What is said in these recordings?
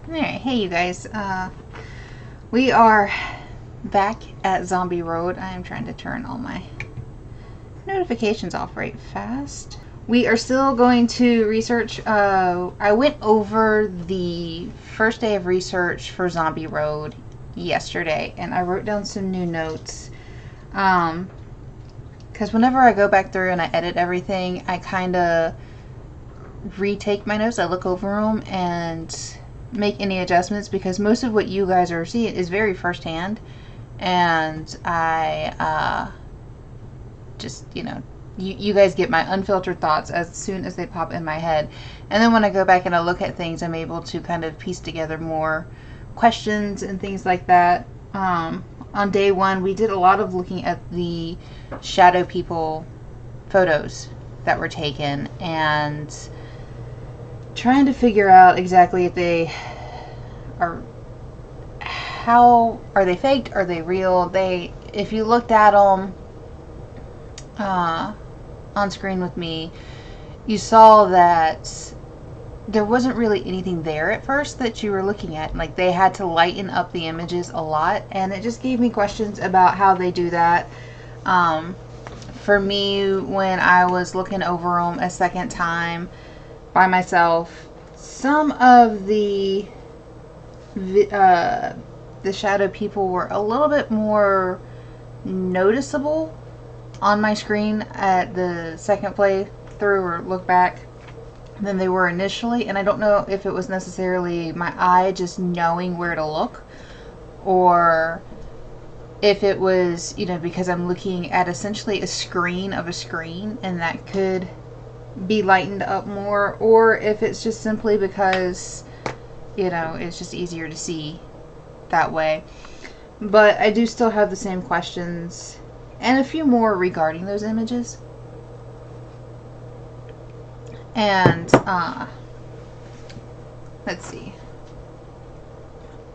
Alright, hey you guys. We are back at Zombie Road. I am trying to turn all my notifications off right fast. We are still going to research. I went over the first day of research for Zombie Road yesterday, and I wrote down some new notes. Because whenever I go back through and I edit everything, I kind of retake my notes. I look over them and make any adjustments, because most of what you guys are seeing is very firsthand, and I just, you guys get my unfiltered thoughts as soon as they pop in my head, and then when I go back and I look at things, I'm able to kind of piece together more questions and things like that. On day one, we did a lot of looking at the shadow people photos that were taken and trying to figure out exactly if they are, how are they faked, are they real. If you looked at them on screen with me, you saw that there wasn't really anything there at first that you were looking at. Like, they had to lighten up the images a lot, and it just gave me questions about how they do that. For me, when I was looking over them a second time by myself, some of the shadow people were a little bit more noticeable on my screen at the second playthrough or look back than they were initially, and I don't know if it was necessarily my eye just knowing where to look, or if it was, because I'm looking at essentially a screen of a screen, and that could be lightened up more, or if it's just simply because, it's just easier to see that way. But I do still have the same questions and a few more regarding those images. And let's see,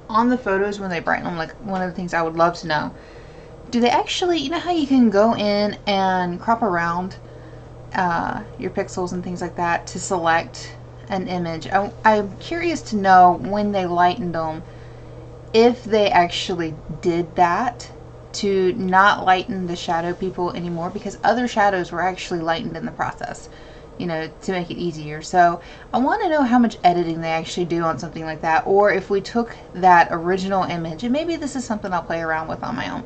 on the photos when they brighten them, like, one of the things I would love to know, do they actually, how you can go in and crop around your pixels and things like that to select an image? I'm curious to know, when they lightened them, if they actually did that to not lighten the shadow people anymore, because other shadows were actually lightened in the process, to make it easier. So I want to know how much editing they actually do on something like that, or if we took that original image, and maybe this is something I'll play around with on my own.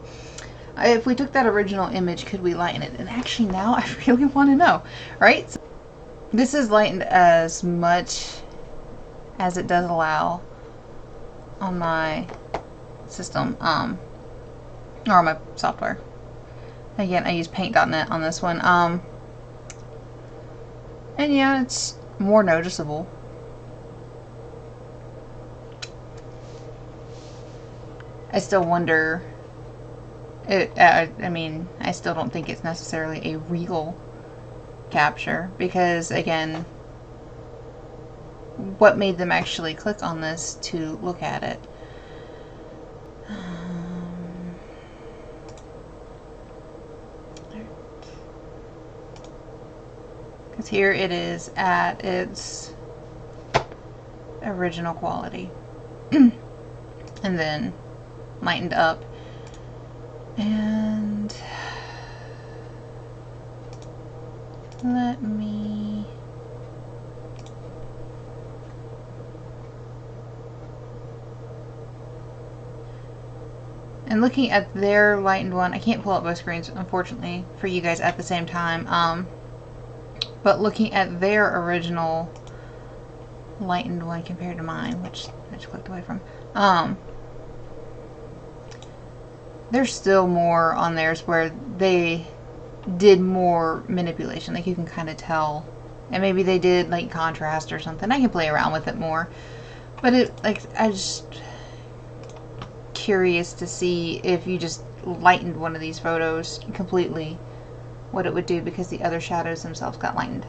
If we took that original image, could we lighten it? And actually, now I really want to know, right? So this is lightened as much as it does allow on my system, or my software. Again, I use paint.net on this one. And yeah, it's more noticeable. I still wonder, I mean, I still don't think it's necessarily a real capture, because, again, what made them actually click on this to look at it? Because here it is at its original quality. And then lightened up. And let me... And looking at their lightened one, I can't pull up both screens, unfortunately, for you guys at the same time. But looking at their original lightened one compared to mine, which I just clicked away from, there's still more on theirs where they did more manipulation. Like, you can kind of tell. And maybe they did, like, contrast or something. I can play around with it more. But I just curious to see if you just lightened one of these photos completely, what it would do, because the other shadows themselves got lightened.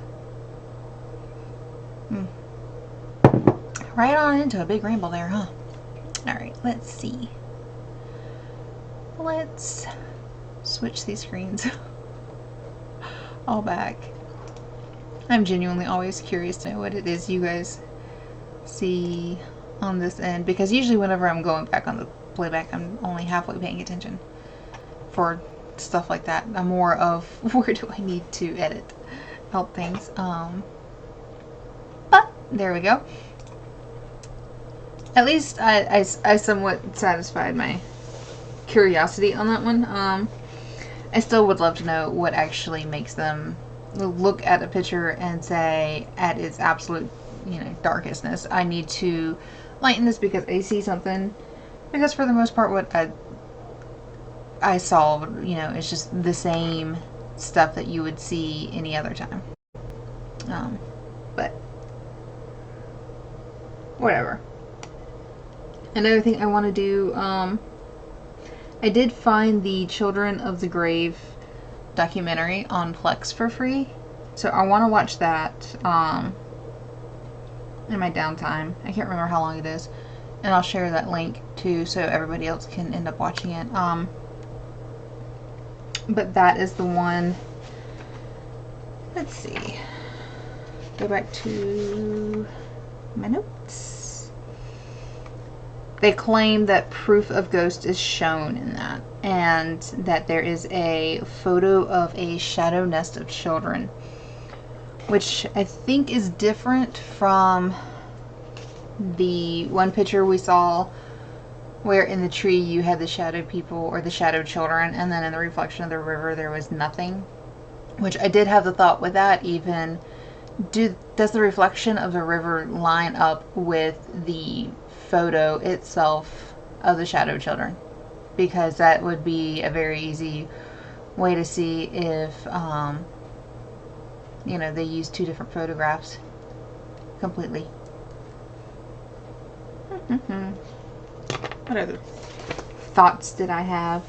Right on into a big ramble there, huh? Alright, let's see. Let's switch these screens all back. I'm genuinely always curious to know what it is you guys see on this end, because usually whenever I'm going back on the playback, I'm only halfway paying attention for stuff like that. I'm more of where do I need to edit, help things. But there we go. At least I somewhat satisfied my curiosity on that one. I still would love to know what actually makes them look at a picture and say, at its absolute, darkestness, I need to lighten this because I see something. Because for the most part, what I saw, is just the same stuff that you would see any other time. But whatever. Another thing I want to do, I did find the Children of the Grave documentary on Plex for free, so I want to watch that in my downtime. I can't remember how long it is, and I'll share that link too so everybody else can end up watching it. But that is the one. Let's see. Go back to my notes. They claim that proof of ghost is shown in that, and that there is a photo of a shadow nest of children, which I think is different from the one picture we saw where in the tree you had the shadow people or the shadow children, and then in the reflection of the river there was nothing. Which I did have the thought with that, even does the reflection of the river line up with the photo itself of the shadow children? Because that would be a very easy way to see if they use two different photographs completely. What other thoughts did I have?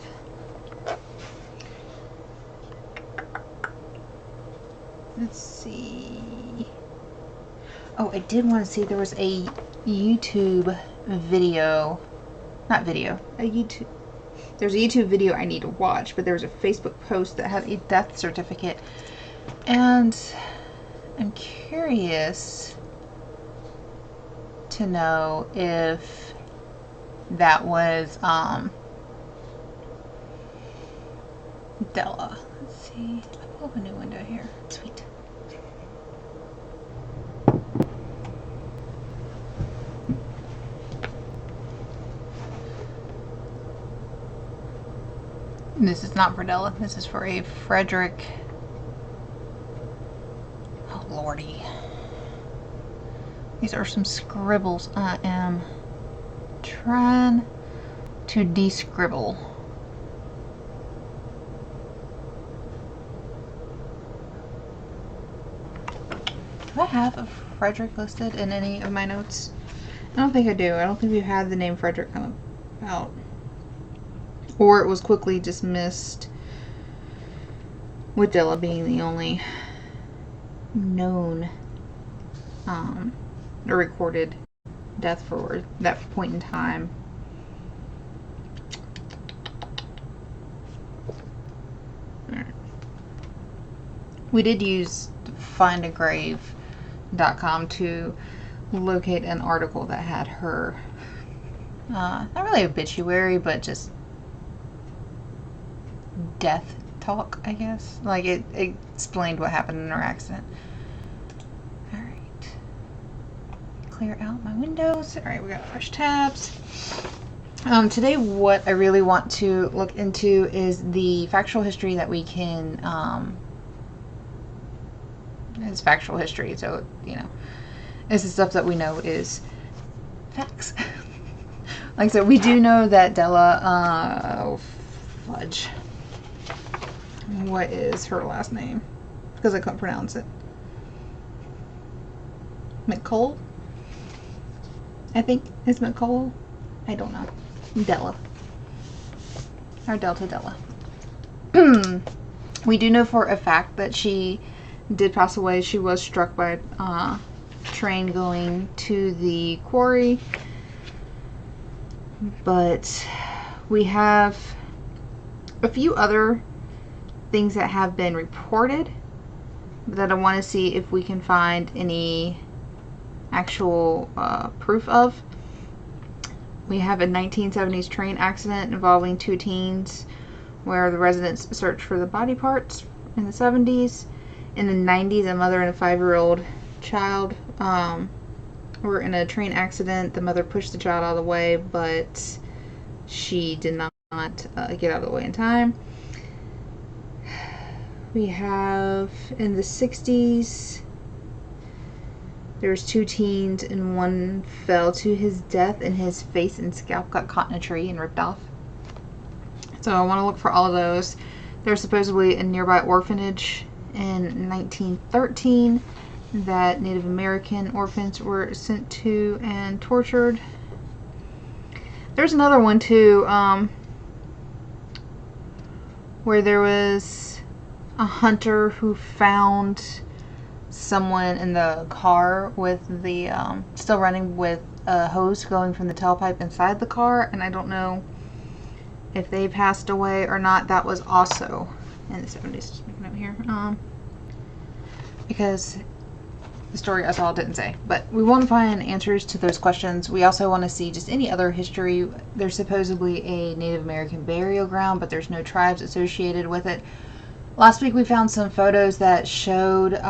Let's see. Oh, I did want to see, there was a YouTube video. Not video. There's a YouTube video I need to watch, but there was a Facebook post that had a death certificate. And I'm curious to know if that was Della. Let's see. I'll pull up a new window here. Sweet. This is not for Della. This is for a Frederick. Oh, lordy. These are some scribbles I am trying to de-scribble. Do I have a Frederick listed in any of my notes? I don't think I do. I don't think we've had the name Frederick come out. Or it was quickly dismissed with Della being the only known or recorded death for that point in time. Alright. We did use findagrave.com to locate an article that had her, not really obituary, but just death talk, I guess. Like, it explained what happened in her accident. Alright. Clear out my windows. Alright, we got fresh tabs. Today what I really want to look into is the factual history that we can, it's factual history, so, it's the stuff that we know is facts. Like I said, we do know that Della, fudge. What is her last name? Because I couldn't pronounce it. McCole? I think it's McCole. I don't know. Della. Or Delta Della. We do know for a fact that she did pass away. She was struck by a train going to the quarry. But we have a few other things that have been reported that I want to see if we can find any actual proof of. We have a 1970s train accident involving 2 teens where the residents searched for the body parts in the 70s. In the 90s, a mother and a 5-year-old child were in a train accident. The mother pushed the child out of the way, but she did not get out of the way in time. We have in the 60s, there was 2 teens and one fell to his death and his face and scalp got caught in a tree and ripped off. So I want to look for all of those. There's supposedly a nearby orphanage in 1913 that Native American orphans were sent to and tortured. There's another one too, where there was a hunter who found someone in the car with the still running with a hose going from the tailpipe inside the car, and I don't know if they passed away or not. That was also in the 70s. Just making up here, because the story I saw didn't say. But we want to find answers to those questions. We also want to see just any other history. There's supposedly a Native American burial ground, but there's no tribes associated with it. Last week we found some photos that showed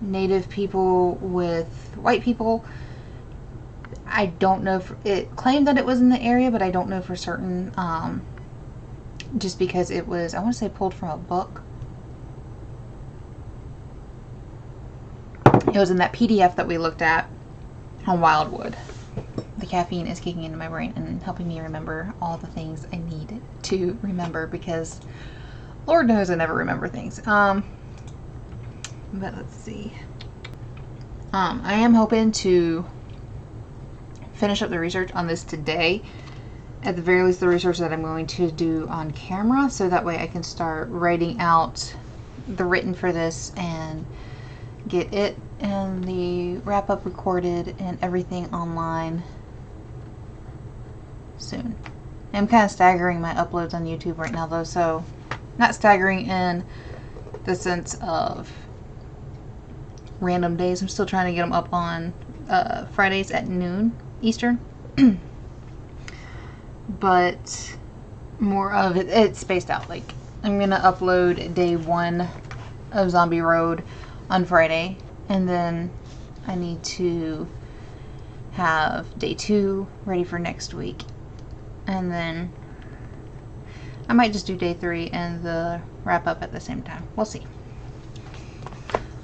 Native people with white people. I don't know if it claimed that it was in the area, but I don't know for certain, just because it was, I want to say, pulled from a book. It was in that PDF that we looked at on Wildwood. The caffeine is kicking into my brain and helping me remember all the things I need to remember, because Lord knows I never remember things. But let's see. I am hoping to finish up the research on this today. At the very least, the research that I'm going to do on camera, so that way I can start writing out the written for this and get it and the wrap-up recorded and everything online soon. I'm kind of staggering my uploads on YouTube right now though, so not staggering in the sense of random days. I'm still trying to get them up on Fridays at noon Eastern. But more of it, it's spaced out. Like, I'm gonna upload day 1 of Zombie Road on Friday, and then I need to have day 2 ready for next week, and then I might just do day 3 and the wrap up at the same time. We'll see.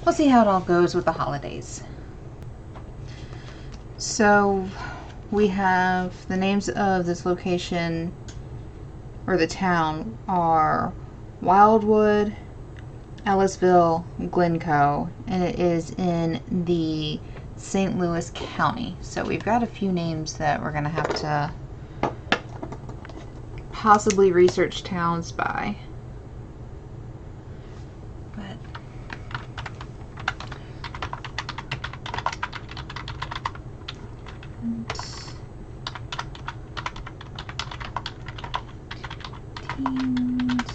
We'll see how it all goes with the holidays. So we have the names of this location, or the town, are Wildwood, Ellisville, Glencoe, and it is in the St. Louis County. So we've got a few names that we're gonna have to possibly research towns by. But teens,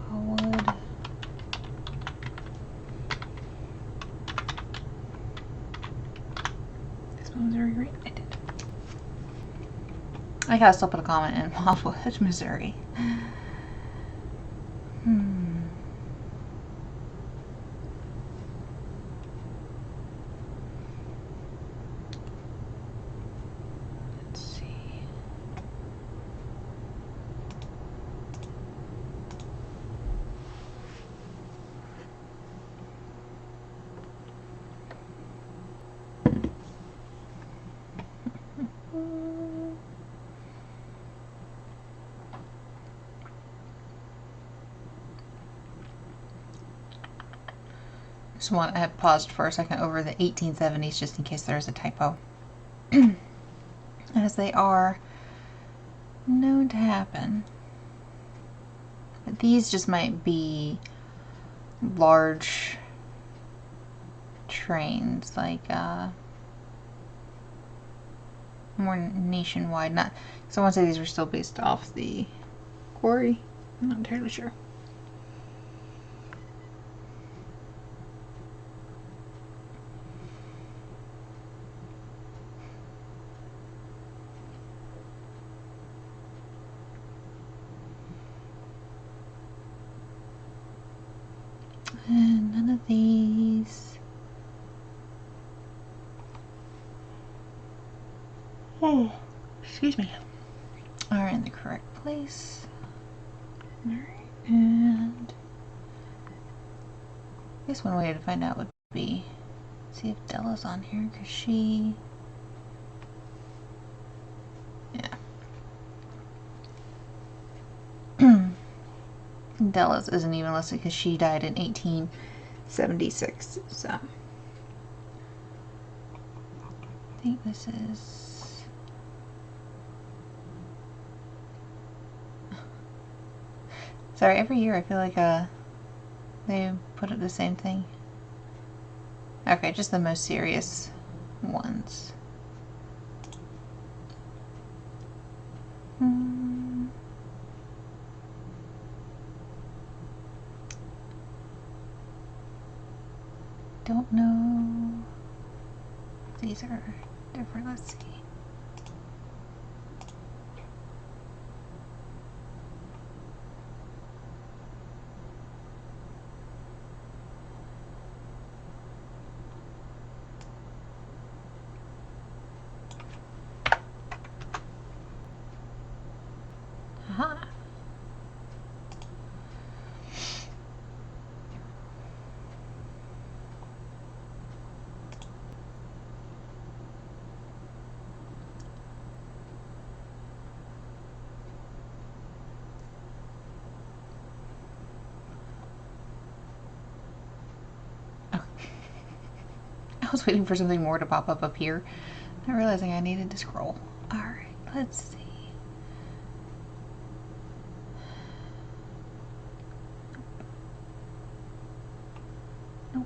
Wildwood, this one was very great. I did. I gotta still put a comment in Wildwood, Missouri. Let's see. Just want, I have paused for a second over the 1870s just in case there's a typo. As they are known to happen. But these just might be large trains, like more nationwide. Not, because I want to say these were still based off the quarry. I'm not entirely sure. And none of these. Oh, excuse me. Are in the correct place. Alright, and I guess one way to find out would be see if Della's on here, because she, yeah. Della's isn't even listed because she died in 1876, so I think this is, sorry, every year I feel like they put up the same thing. Okay, just the most serious ones. Don't know. These are different. Let's see. Aha. I was waiting for something more to pop up here, not realizing I needed to scroll. Alright, let's see. Nope.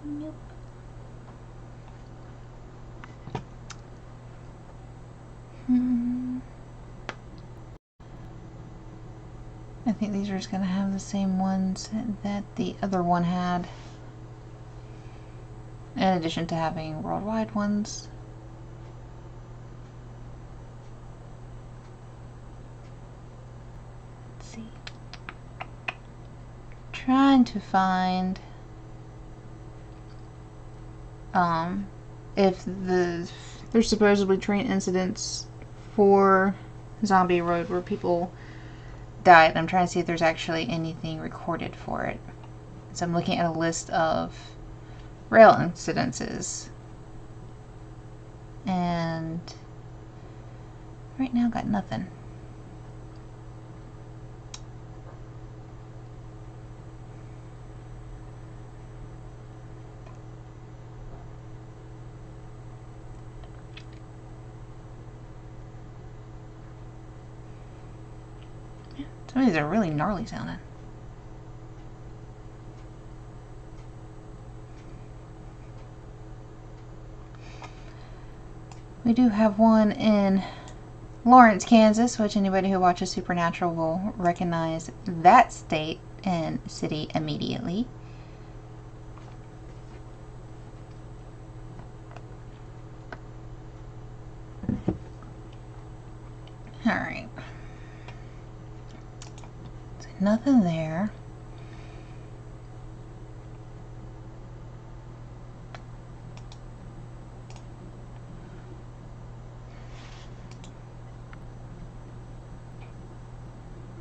Nope. I think these are just going to have the same ones that the other one had, in addition to having worldwide ones. Let's see. Trying to find if there's supposedly train incidents for Zombie Road where people died. I'm trying to see if there's actually anything recorded for it. So I'm looking at a list of rail incidences, and right now got nothing. Some of these are really gnarly sounding. We do have one in Lawrence, Kansas, which anybody who watches Supernatural will recognize that state and city immediately. Alright. So nothing there.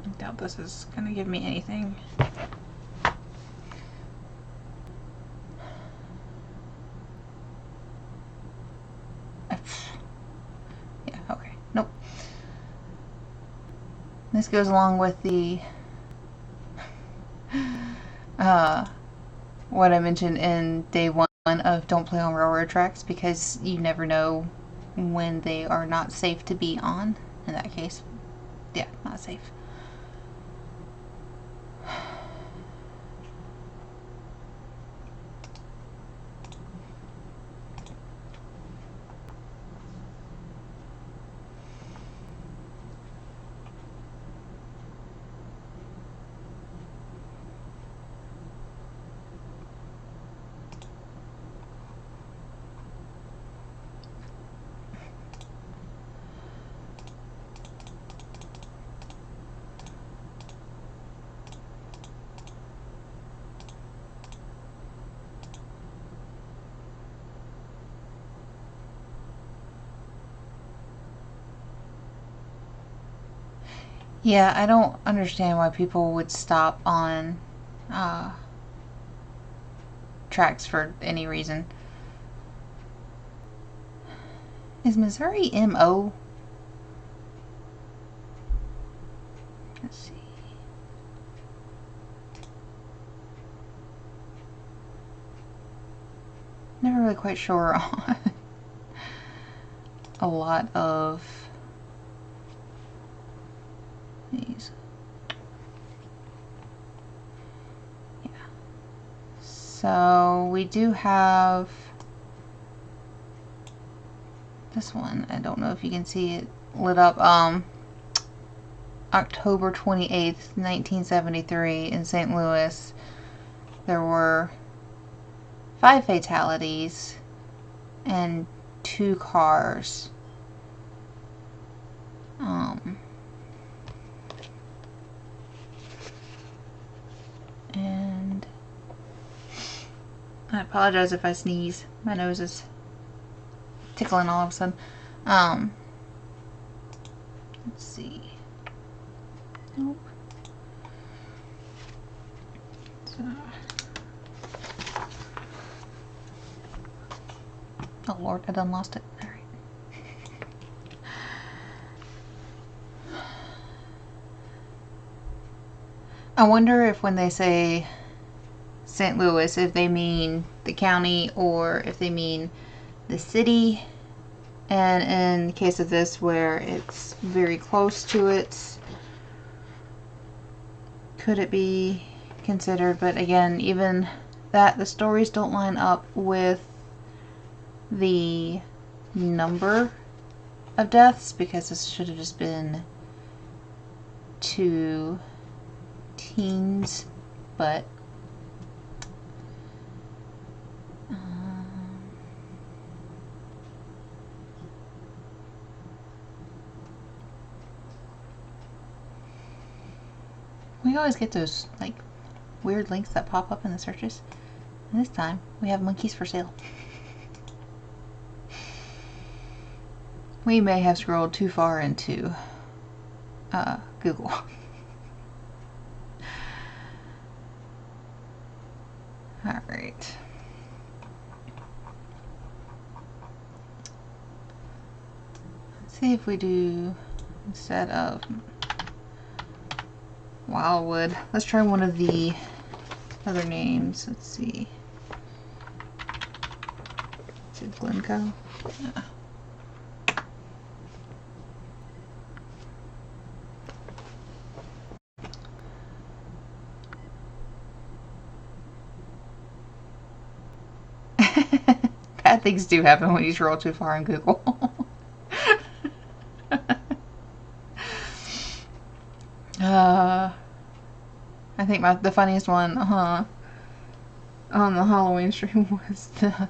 I doubt this is going to give me anything. Yeah, okay. Nope. This goes along with the what I mentioned in day one of don't play on railroad tracks, because you never know when they are not safe to be on. In that case, yeah, not safe. Yeah, I don't understand why people would stop on tracks for any reason. Is Missouri MO? Let's see. Never really quite sure on a lot of these. Yeah. So we do have this one. I don't know if you can see it lit up. October 28th, 1973 in St. Louis. There were 5 fatalities and 2 cars. And I apologize if I sneeze. My nose is tickling all of a sudden. Let's see. Nope. So. Oh Lord, I done lost it. All right. I wonder if when they say St. Louis, if they mean the county or if they mean the city. And in the case of this, where it's very close to it, could it be considered? But again, even that, the stories don't line up with the number of deaths, because this should have just been 2 teens, but we always get those like weird links that pop up in the searches. And this time we have monkeys for sale. We may have scrolled too far into Google. Alright. Let's see if we do, instead of Wildwood, let's try one of the other names. Let's see. Is it Glencoe? Yeah. Bad things do happen when you scroll too far in Google. I think the funniest one on the Halloween stream was the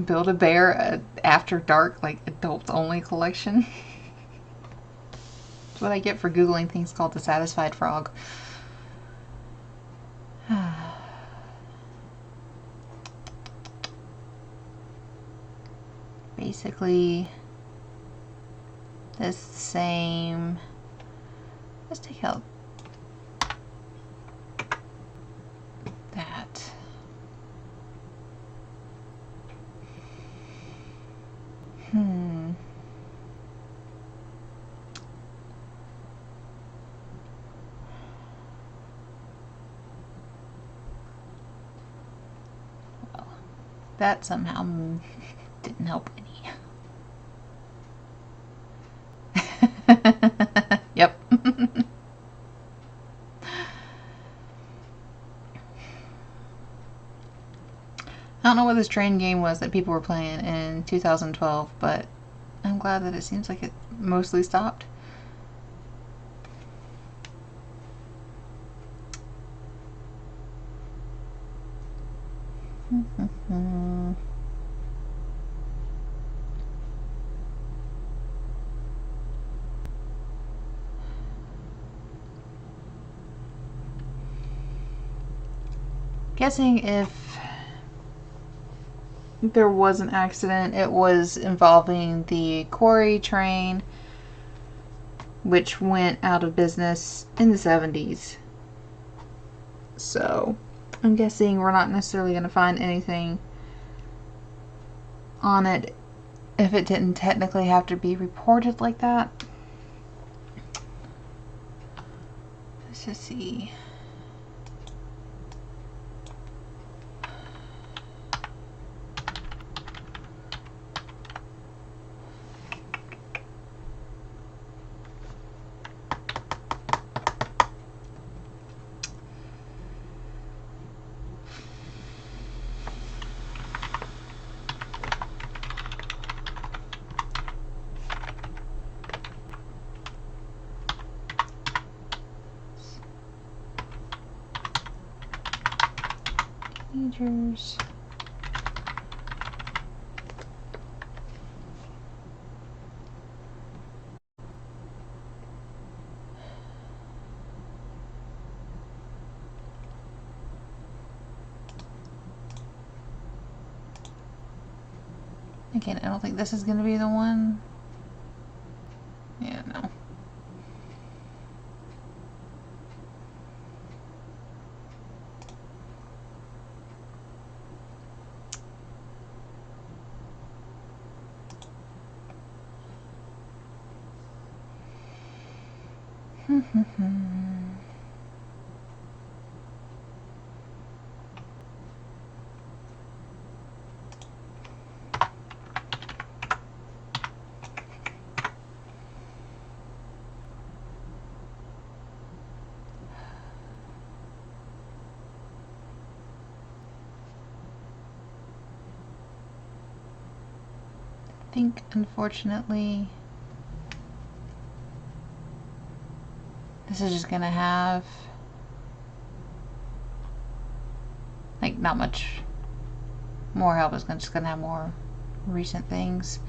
Build-A-Bear After Dark, like adults only collection. That's what I get for Googling things called the Satisfied Frog. Basically, this same. Let's take out that. Well, that somehow didn't help any. Yep. I don't know what this train game was that people were playing in 2012, but I'm glad that it seems like it mostly stopped. Guessing if there was an accident, it was involving the quarry train which went out of business in the 70s. So I'm guessing we're not necessarily going to find anything on it if it didn't technically have to be reported like that. Let's just see. Teenagers. Again, I don't think this is going to be the one. Yeah, no. I think, unfortunately, this is just gonna have like not much more help. It's just gonna have more recent things.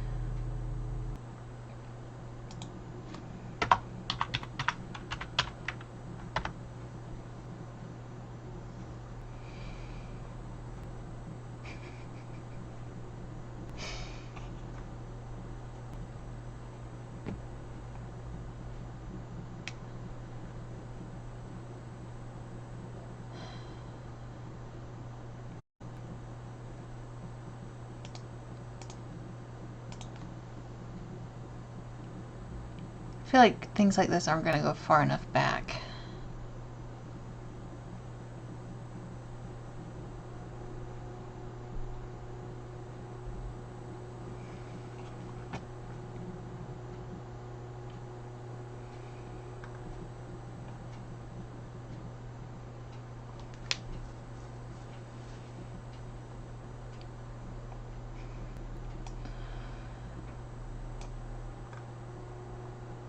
I feel like things like this aren't going to go far enough back.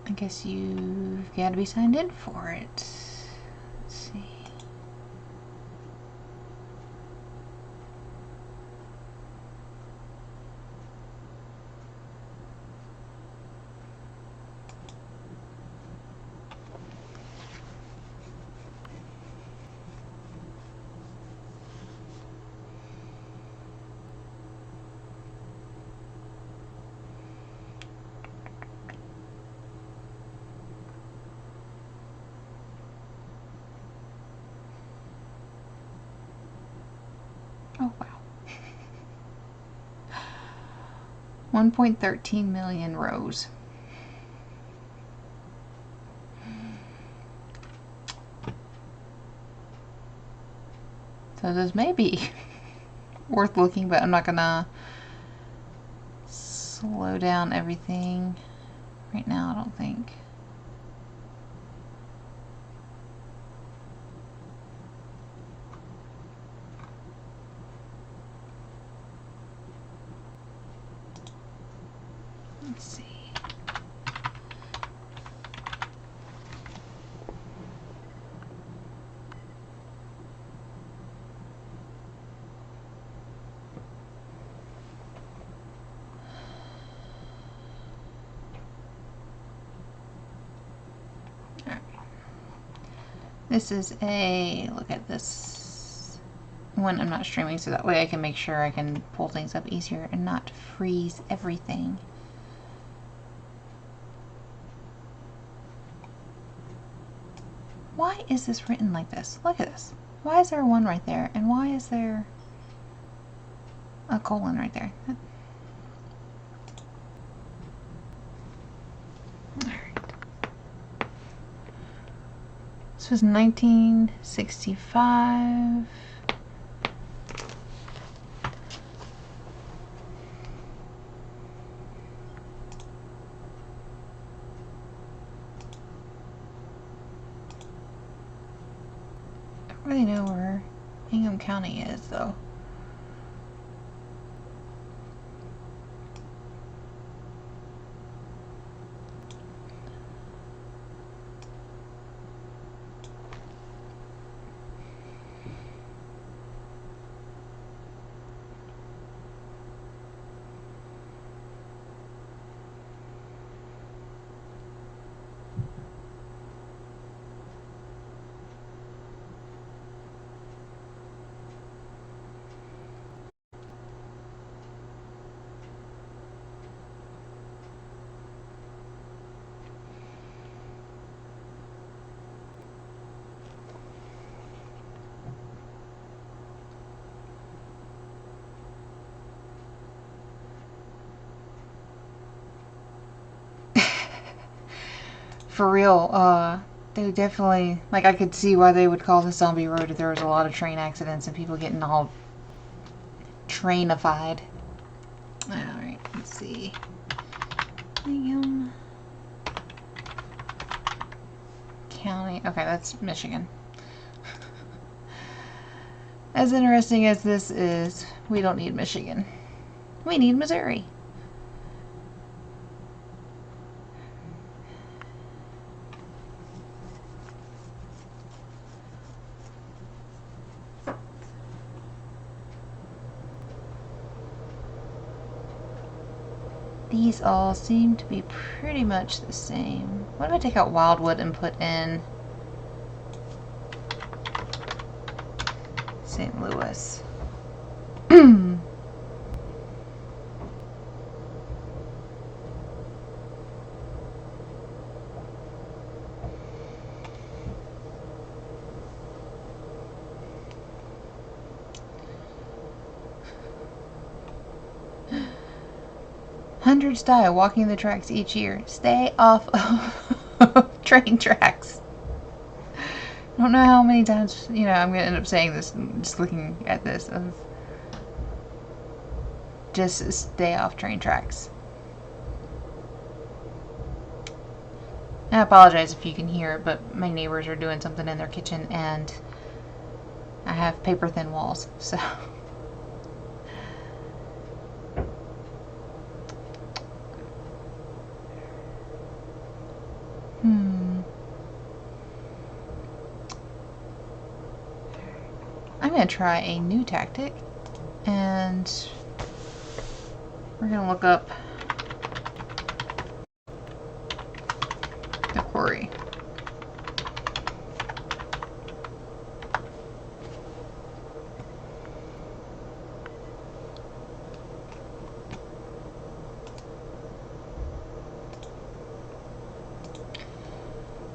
I guess you've got to be signed in for it. Let's see. Oh, wow. 1.13 million rows. So this may be worth looking, but I'm not gonna slow down everything right now, I don't think. Let's see. This is a look at this when I'm not streaming, so that way I can make sure I can pull things up easier and not freeze everything. Why is this written like this? Look at this. Why is there a 1 right there? And why is there a colon right there? Alright. This was 1965. I don't really know where Ingham County is, though. For real, they definitely, like, I could see why they would call this Zombie Road if there was a lot of train accidents and people getting all trainified. Alright, let's see. Ingham County. Okay, that's Michigan. As interesting as this is, we don't need Michigan. We need Missouri. These all seem to be pretty much the same. What if I take out Wildwood and put in St. Louis? 100s die walking the tracks each year. Stay off of train tracks. I don't know how many times, I'm going to end up saying this, just looking at this. Just stay off train tracks. I apologize if you can hear it, but my neighbors are doing something in their kitchen and I have paper thin walls, so... I'm going to try a new tactic, and we're going to look up the quarry.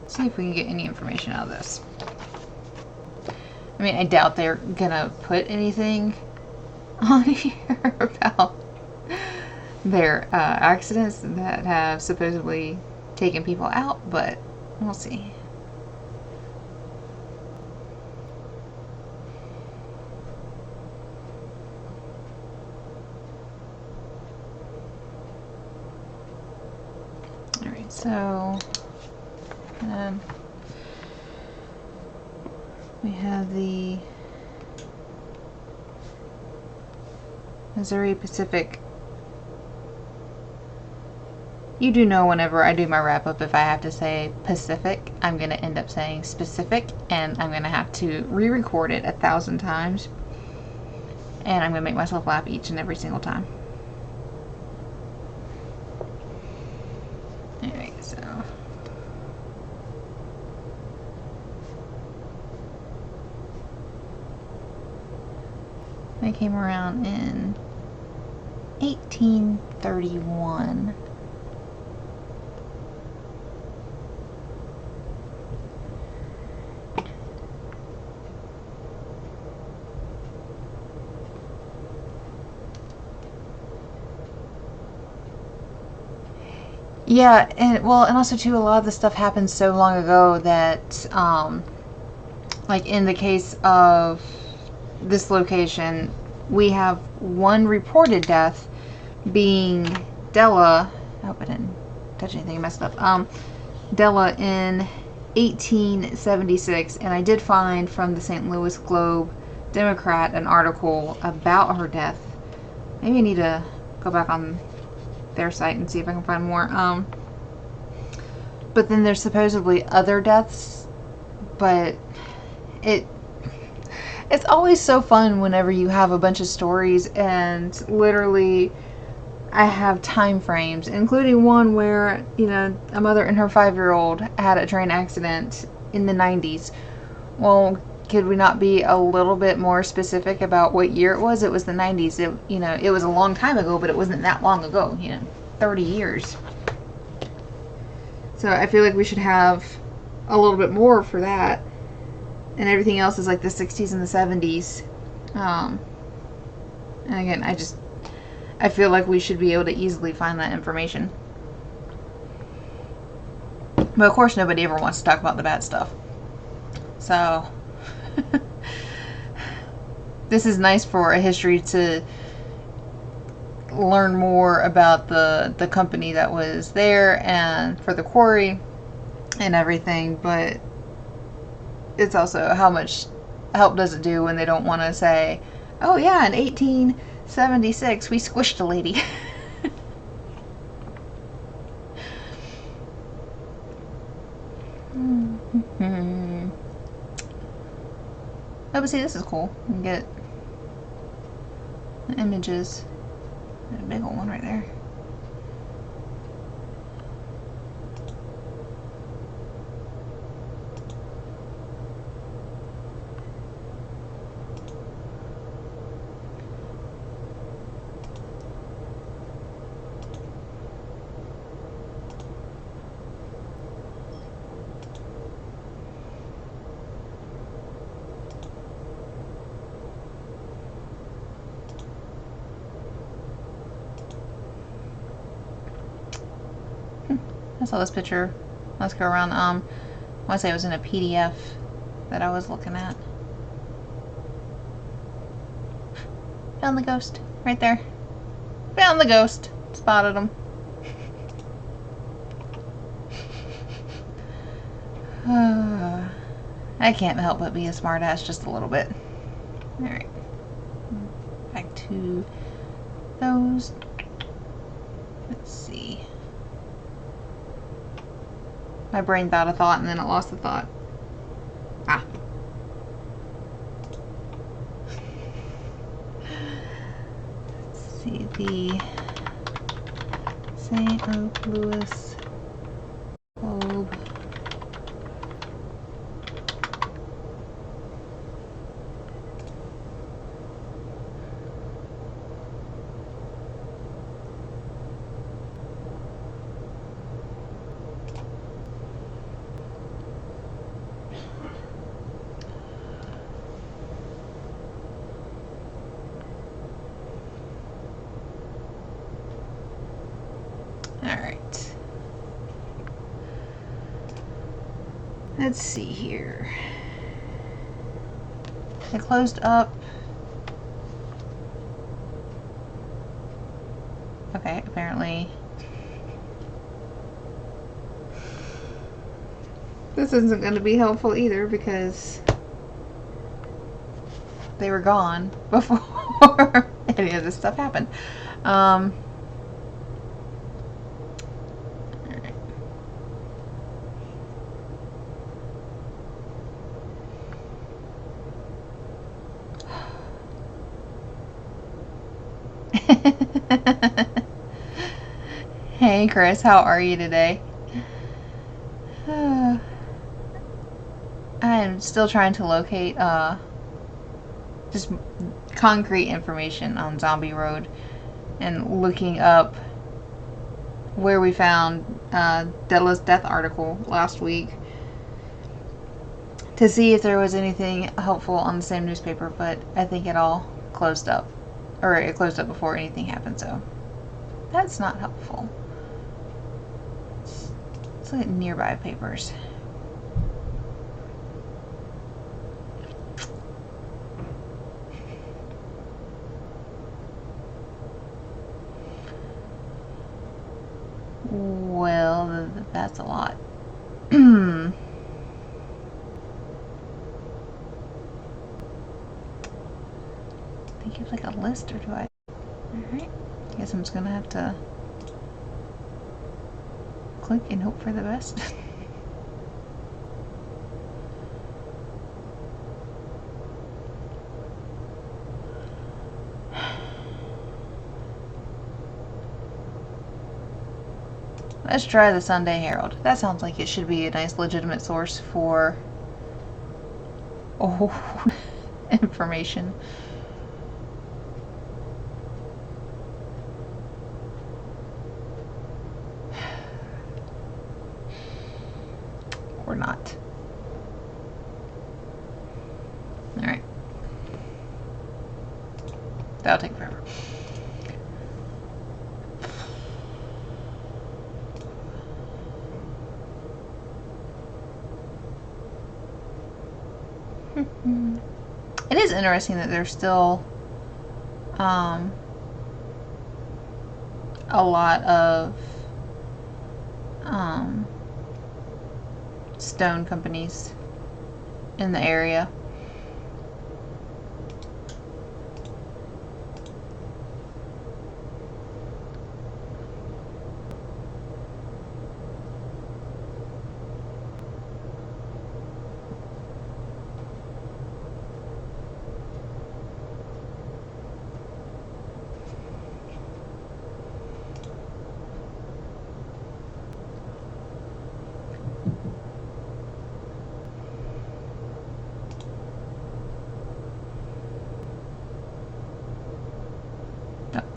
See if we can get any information out of this. I mean, I doubt they're gonna put anything on here about their accidents that have supposedly taken people out, but we'll see. Alright, so we have the Missouri Pacific. You do know whenever I do my wrap up, if I have to say Pacific, I'm going to end up saying specific, and I'm going to have to re-record it 1,000 times, and I'm going to make myself laugh each and every single time. Alright, so they came around in 1831. Yeah, and well, and also too, a lot of this stuff happened so long ago that, like in the case of this location, we have one reported death being Della. I hope I didn't touch anything messed up. Della in 1876, and I did find from the St. Louis Globe Democrat an article about her death. Maybe I need to go back on their site and see if I can find more. But then there's supposedly other deaths, but it's always so fun whenever you have a bunch of stories and literally I have time frames, including one where, a mother and her 5-year-old had a train accident in the 90s. Well, could we not be a little bit more specific about what year it was? It was the 90s. It was a long time ago, but it wasn't that long ago, 30 years. So I feel like we should have a little bit more for that. And everything else is like the 60s and the 70s. And again, I feel like we should be able to easily find that information. But of course, nobody ever wants to talk about the bad stuff. So, this is nice for a history to learn more about the company that was there and for the quarry and everything. But it's also how much help does it do when they don't want to say, oh yeah, in 1876 we squished a lady. Oh, but see, this is cool. You can get the images. There's a big old one right there. I saw this picture. Let's go around. I want to say it was in a PDF that I was looking at. Found the ghost right there. Found the ghost. Spotted him. I can't help but be a smartass just a little bit. Alright. Back to those. Let's see. My brain thought a thought and then it lost the thought. Ah. Let's see, the St. Louis Globe. Alright. Let's see here. It closed up. Okay, apparently. This isn't going to be helpful either because they were gone before any of this stuff happened. Hey Chris, how are you today? I am still trying to locate just concrete information on Zombie Road and looking up where we found Della's death article last week to see if there was anything helpful on the same newspaper, but I think it all closed up. Or it closed up before anything happened, so that's not helpful. Let's look at nearby papers. Well, that's a lot. I think you have like a list, or do I? Alright. Guess I'm just gonna have to click and hope for the best. Let's try the Sunday Herald. That sounds like it should be a nice legitimate source for information. Or not. Alright. That'll take forever. It is interesting that there's still a lot of stone companies in the area.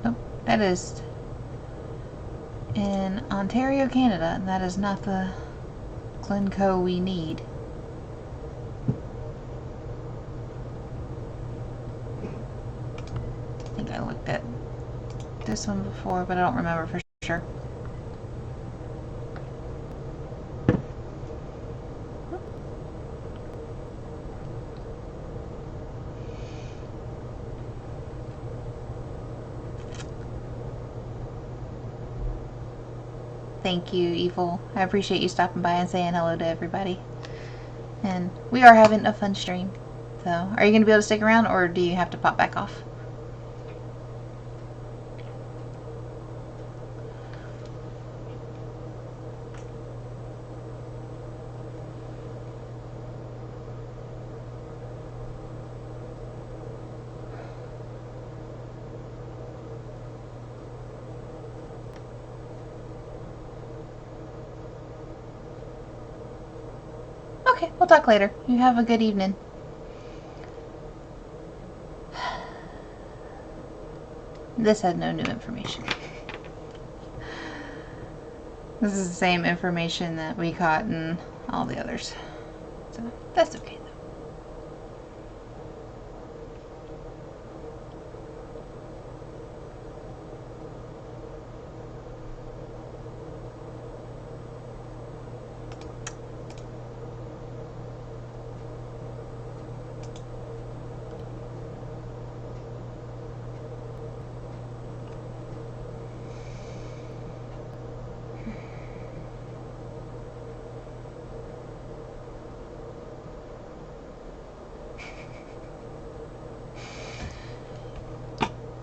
Nope. That is in Ontario, Canada, and that is not the Glencoe we need. I think I looked at this one before, but I don't remember for sure. Thank you, Evil. I appreciate you stopping by and saying hello to everybody. And we are having a fun stream. So, are you going to be able to stick around, or do you have to pop back off? Okay, we'll talk later. You have a good evening. This had no new information. This is the same information that we caught in all the others. So, that's okay though.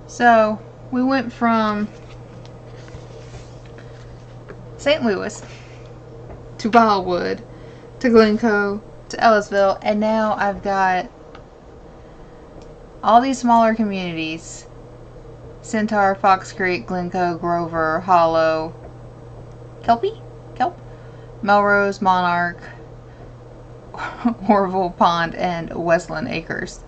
So, we went from St. Louis to Wildwood to Glencoe to Ellisville, and now I've got all these smaller communities: Centaur, Fox Creek, Glencoe, Grover, Hollow, Kelp, Melrose, Monarch, Orville Pond, and Westland Acres.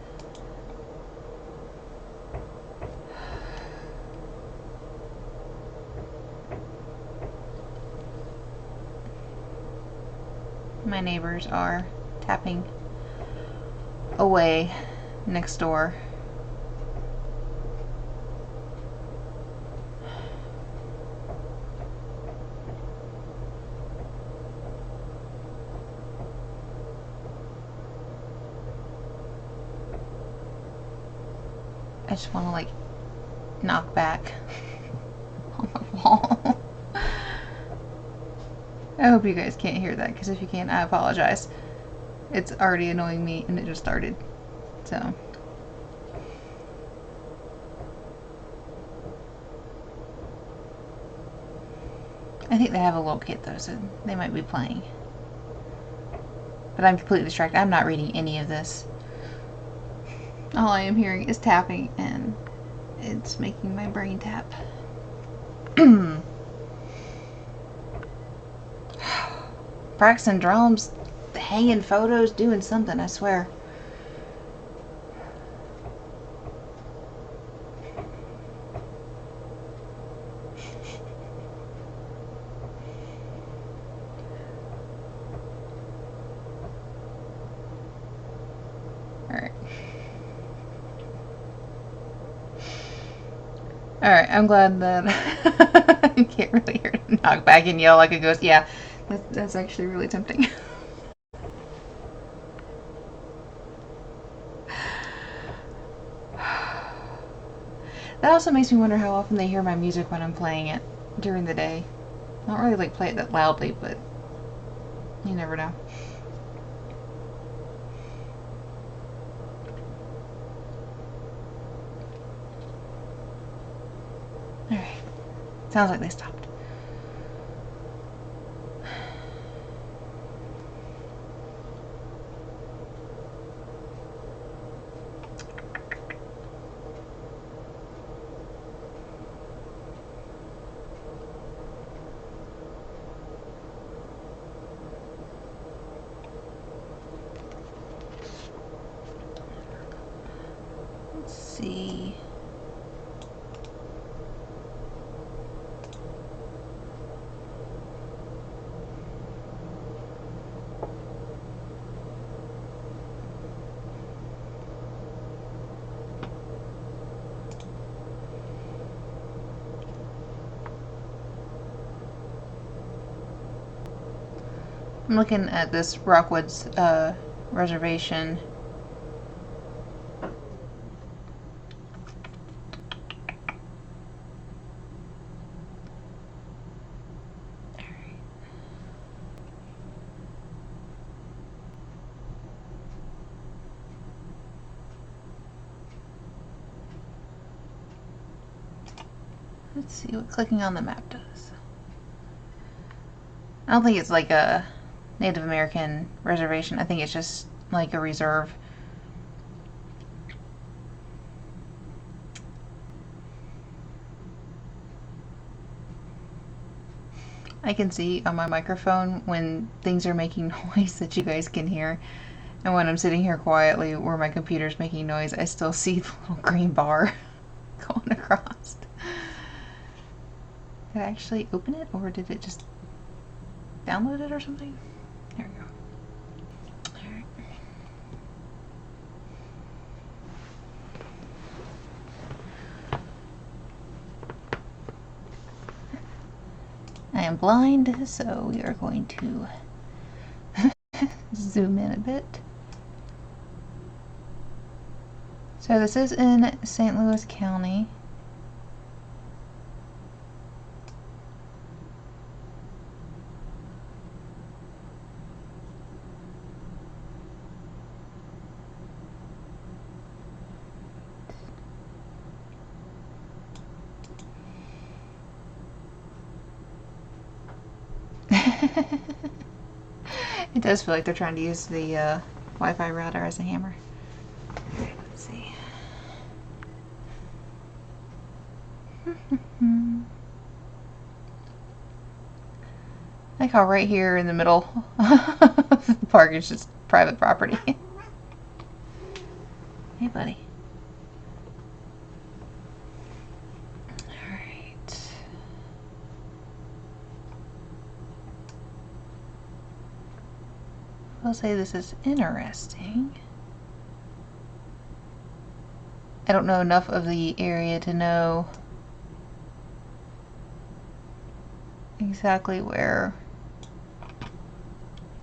My neighbors are tapping away next door. I just want to like knock back on the wall. I hope you guys can't hear that, because if you can, I apologize. It's already annoying me and it just started. So. I think they have a little kid though, so they might be playing. But I'm completely distracted. I'm not reading any of this. All I am hearing is tapping, and it's making my brain tap. Practicing drums, hanging photos, doing something, I swear. Alright, I'm glad that you can't really hear it knock back and yell like a ghost. Yeah, that's actually really tempting. That also makes me wonder how often they hear my music when I'm playing it during the day. I don't really like play it that loudly, but you never know. Alright. Sounds like they stopped. Let's see. I'm looking at this Rockwoods reservation. Let's see what clicking on the map does. I don't think it's like a Native American reservation. I think it's just like a reserve. I can see on my microphone when things are making noise that you guys can hear. And when I'm sitting here quietly where my computer's making noise, I still see the little green bar going across. Did I actually open it, or did it just download it or something? There we go. Alright. I am blind, so we are going to zoom in a bit. So this is in St. Louis County. It does feel like they're trying to use the Wi-Fi router as a hammer. Okay, let's see. I like how right here in the middle of the park is just private property. Hey, buddy. Alright. I'll say this is interesting. I don't know enough of the area to know exactly where.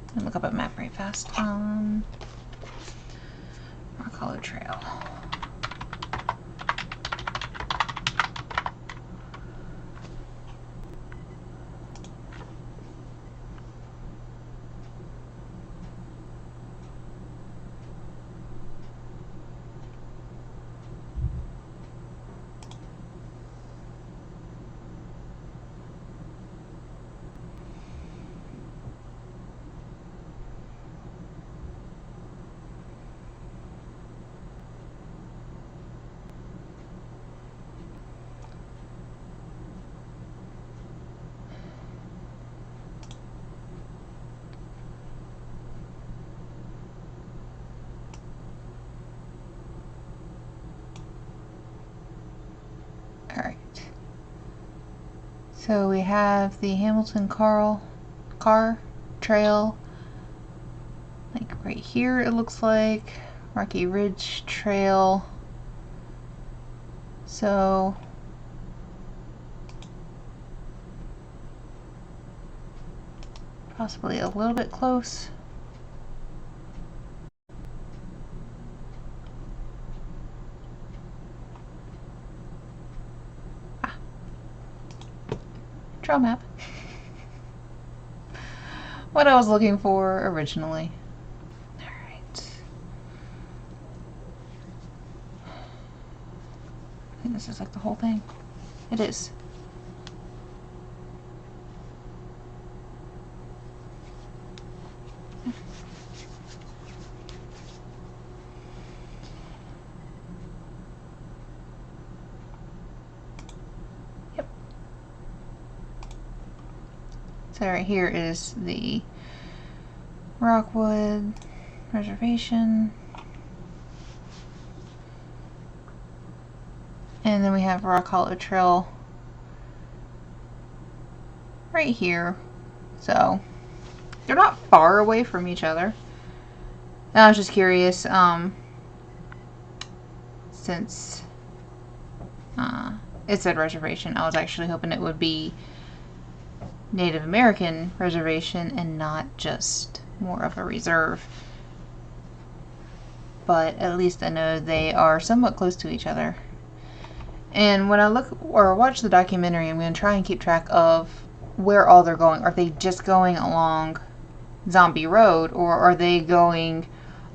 Let me look up a map right fast. Rock Hollow Trail. So we have the Hamilton car trail, like right here it looks like, Rocky Ridge Trail. So possibly a little bit close. Trail map. What I was looking for originally. Alright. I think this is like the whole thing. It is. Yep. So right here is the Rockwood Reservation. And then we have Rock Hollow Trail right here. So they're not far away from each other. And I was just curious, since it said reservation, I was actually hoping it would be Native American reservation and not just more of a reserve. But at least I know they are somewhat close to each other. And when I look or watch the documentary, I'm going to try and keep track of where all they're going. Are they just going along Zombie Road, or are they going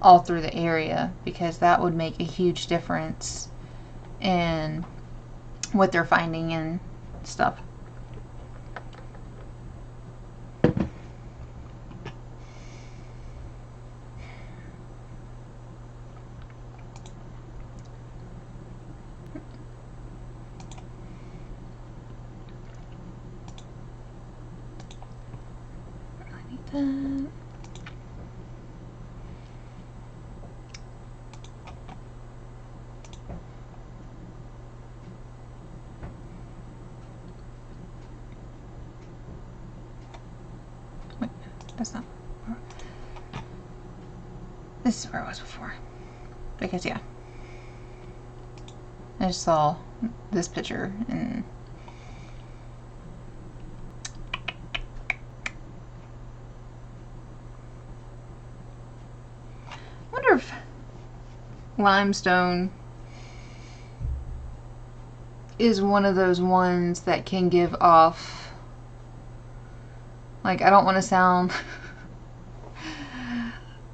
all through the area? Because that would make a huge difference in what they're finding and stuff. That. Wait, that's not. This is where I was before. Because, yeah. I just saw this picture and I wonder if limestone is one of those ones that can give off, like, I don't want to sound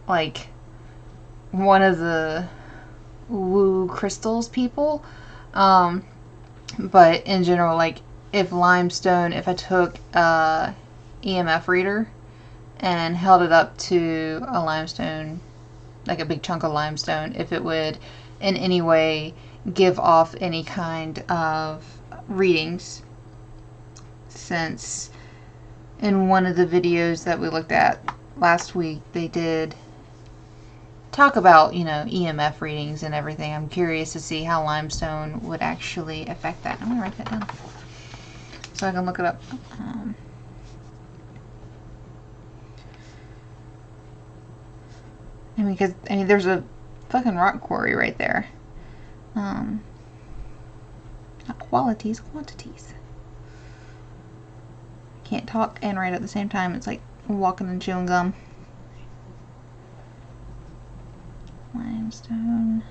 like one of the woo crystals people, but in general, like, if I took a EMF reader and held it up to a limestone, like a big chunk of limestone, if it would in any way give off any kind of readings. Since in one of the videos that we looked at last week, they did talk about, EMF readings and everything. I'm curious to see how limestone would actually affect that. I'm going to write that down so I can look it up. Because there's a fucking rock quarry right there. Not qualities, quantities. Can't talk and write at the same time. It's like walking and chewing gum. Limestone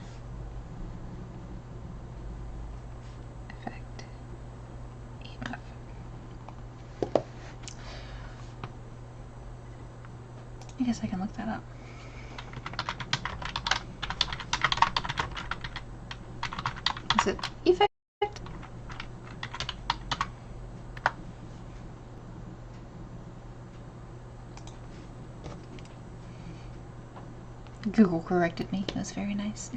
effect. EMF. I guess I can look that up. Is it effect? Google corrected me. That's very nice.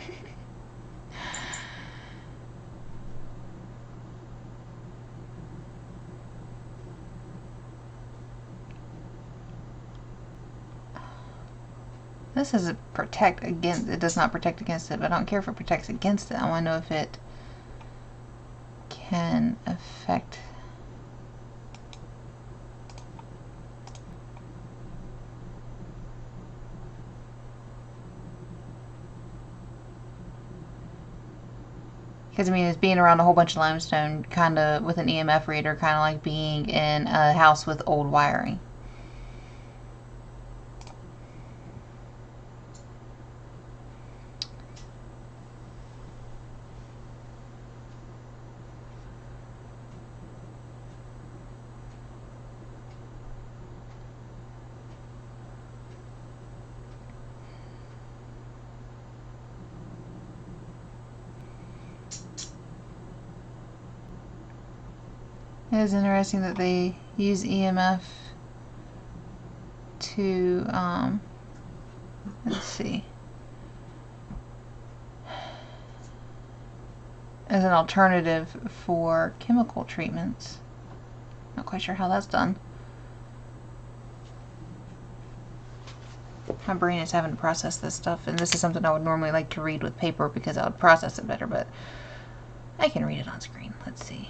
This doesn't protect against it. Does not protect against it, but I don't care if it protects against it. I want to know if it can affect Because, I mean, it's being around a whole bunch of limestone, kind of, with an EMF reader, kind of like being in a house with old wiring. It is interesting that they use EMF to, let's see, as an alternative for chemical treatments. Not quite sure how that's done. My brain is having to process this stuff, and this is something I would normally like to read with paper because I would process it better, but I can read it on screen. Let's see.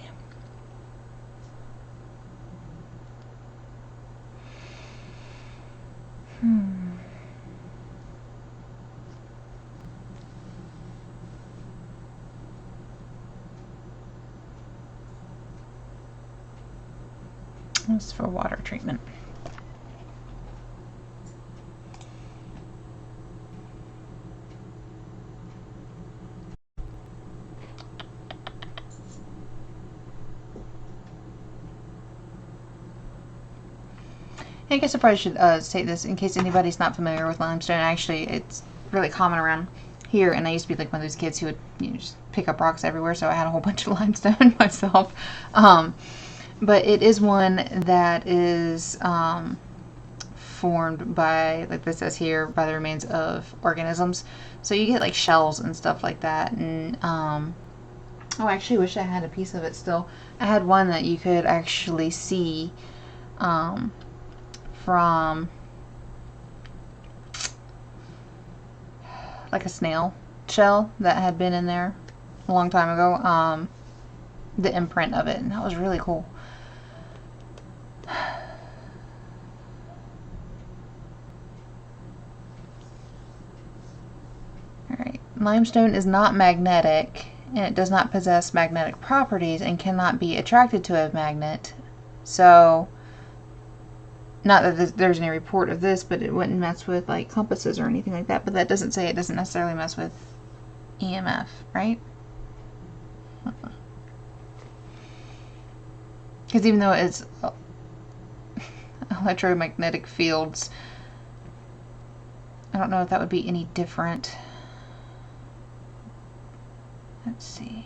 This is for water treatment. I guess I probably should state this in case anybody's not familiar with limestone. Actually, it's really common around here, and I used to be like one of those kids who would, you know, just pick up rocks everywhere, so I had a whole bunch of limestone myself. But it is one that is formed by, like this says here, by the remains of organisms. So you get like shells and stuff like that. And oh, I actually wish I had a piece of it still. I had one that you could actually see from like a snail shell that had been in there a long time ago. The imprint of it, and that was really cool. Alright, limestone is not magnetic, and it does not possess magnetic properties and cannot be attracted to a magnet. So, not that there's any report of this, but it wouldn't mess with like compasses or anything like that. But that doesn't say it doesn't necessarily mess with EMF, right? Because even though it's electromagnetic fields, I don't know if that would be any different. Let's see.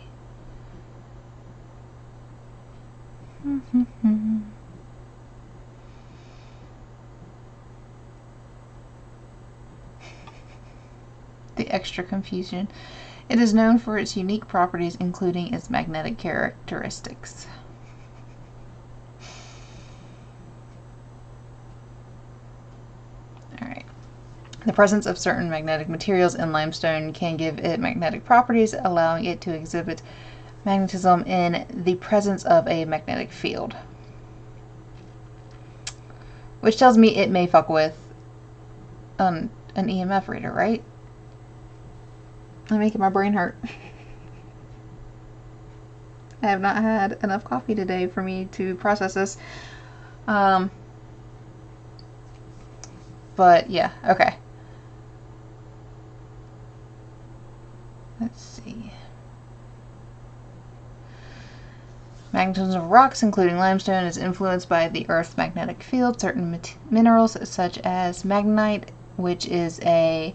The extra confusion. It is known for its unique properties, including its magnetic characteristics. Alright. The presence of certain magnetic materials in limestone can give it magnetic properties, allowing it to exhibit magnetism in the presence of a magnetic field. Which tells me it may fuck with an EMF reader, right? I'm making my brain hurt. I have not had enough coffee today for me to process this. But yeah, okay. Let's see. Magnetism of rocks, including limestone, is influenced by the Earth's magnetic field. Certain minerals, such as magnetite, which is a,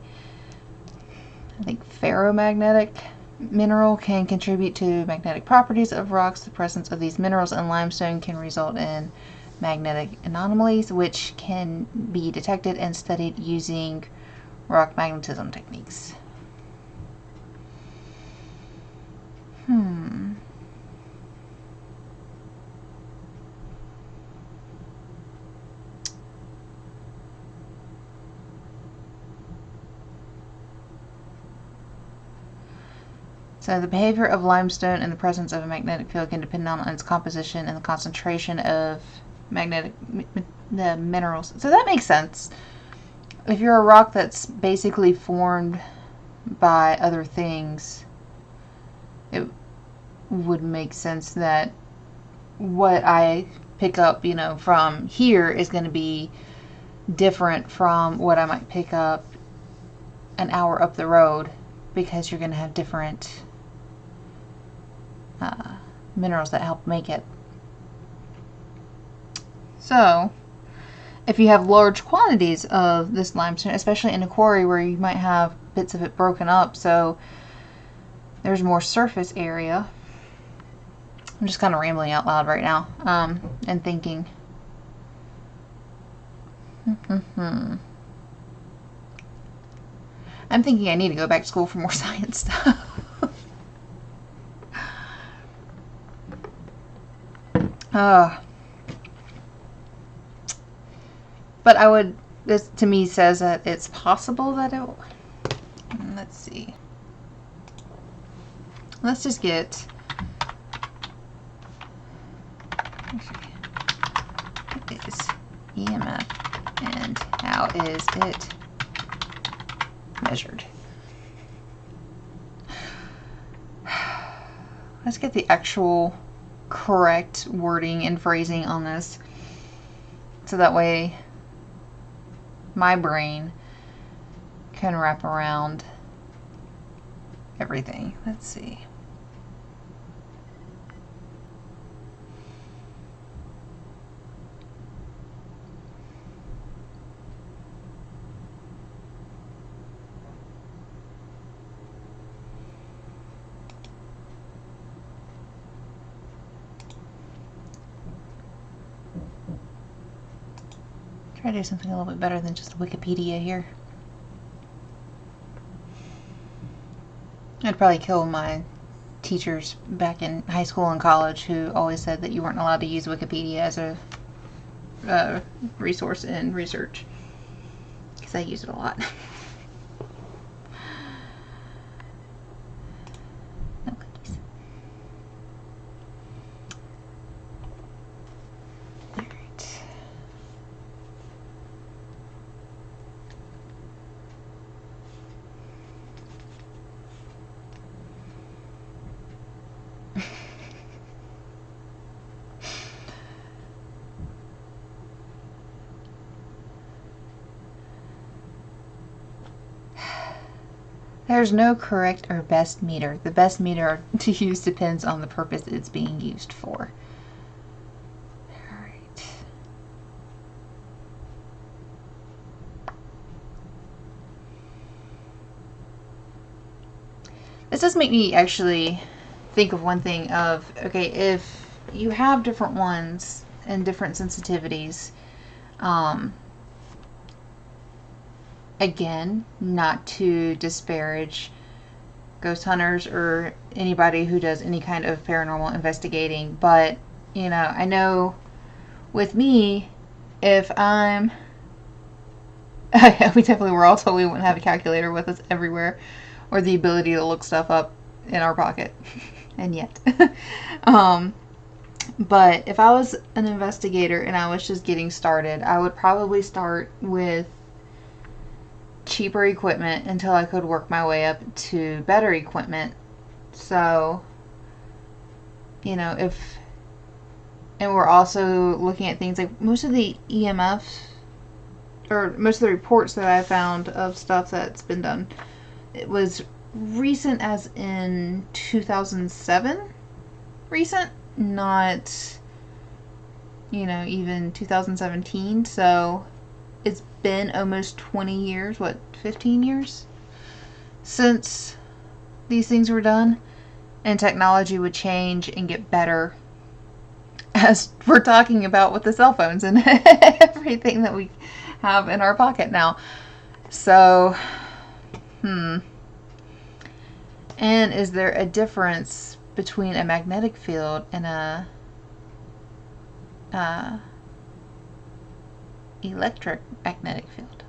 I think, ferromagnetic mineral, can contribute to magnetic properties of rocks. The presence of these minerals in limestone can result in magnetic anomalies, which can be detected and studied using rock magnetism techniques. So the behavior of limestone in the presence of a magnetic field can depend on its composition and the concentration of the minerals. So that makes sense. If you're a rock that's basically formed by other things, would make sense that what I pick up, from here is going to be different from what I might pick up an hour up the road, because you're going to have different minerals that help make it. So, if you have large quantities of this limestone, especially in a quarry where you might have bits of it broken up, so there's more surface area. I'm just kind of rambling out loud right now, and thinking. I'm thinking I need to go back to school for more science stuff. But this to me says that it's possible that it, let's see. Let's just get, what is EMF and how is it measured? Let's get the actual correct wording and phrasing on this, so that way my brain can wrap around everything. Let's see. Try to do something a little bit better than just Wikipedia here. I'd probably kill my teachers back in high school and college who always said that you weren't allowed to use Wikipedia as a resource in research, because I use it a lot. No cookies. Alright. There's no correct or best meter. The best meter to use depends on the purpose it's being used for. Alright. This does make me actually think of one thing of, okay, if you have different ones and different sensitivities, again, not to disparage ghost hunters or anybody who does any kind of paranormal investigating, but I know with me, if I'm we definitely were all told we wouldn't have a calculator with us everywhere, or the ability to look stuff up in our pocket. And yet. But if I was an investigator and I was just getting started, I would probably start with cheaper equipment until I could work my way up to better equipment. So, and we're also looking at things like most of the EMFs, or most of the reports that I found of stuff that's been done, it was recent as in 2007. Recent, not, even 2017. So it's been almost 20 years, 15 years since these things were done, and technology would change and get better, as we're talking about with the cell phones and everything that we have in our pocket now. So, and is there a difference between a magnetic field and a electric magnetic field?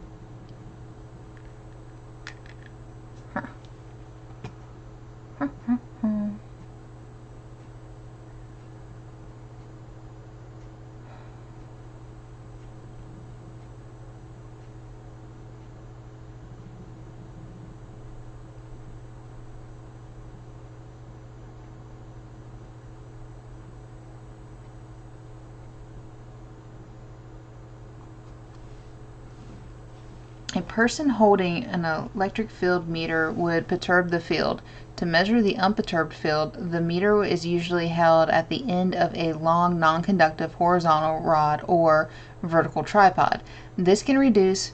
A person holding an electric field meter would perturb the field. To measure the unperturbed field, the meter is usually held at the end of a long non-conductive horizontal rod or vertical tripod. This can reduce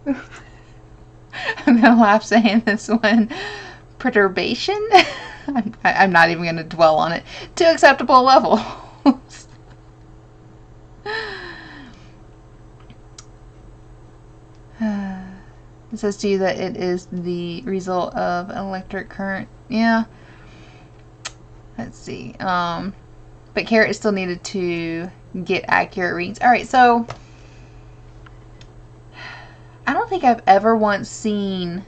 I'm gonna laugh saying this one. Perturbation? I'm not even gonna dwell on it. To acceptable level. It says to you that it is the result of an electric current. Yeah. Let's see. But care is still needed to get accurate readings. Alright, so I don't think I've ever once seen,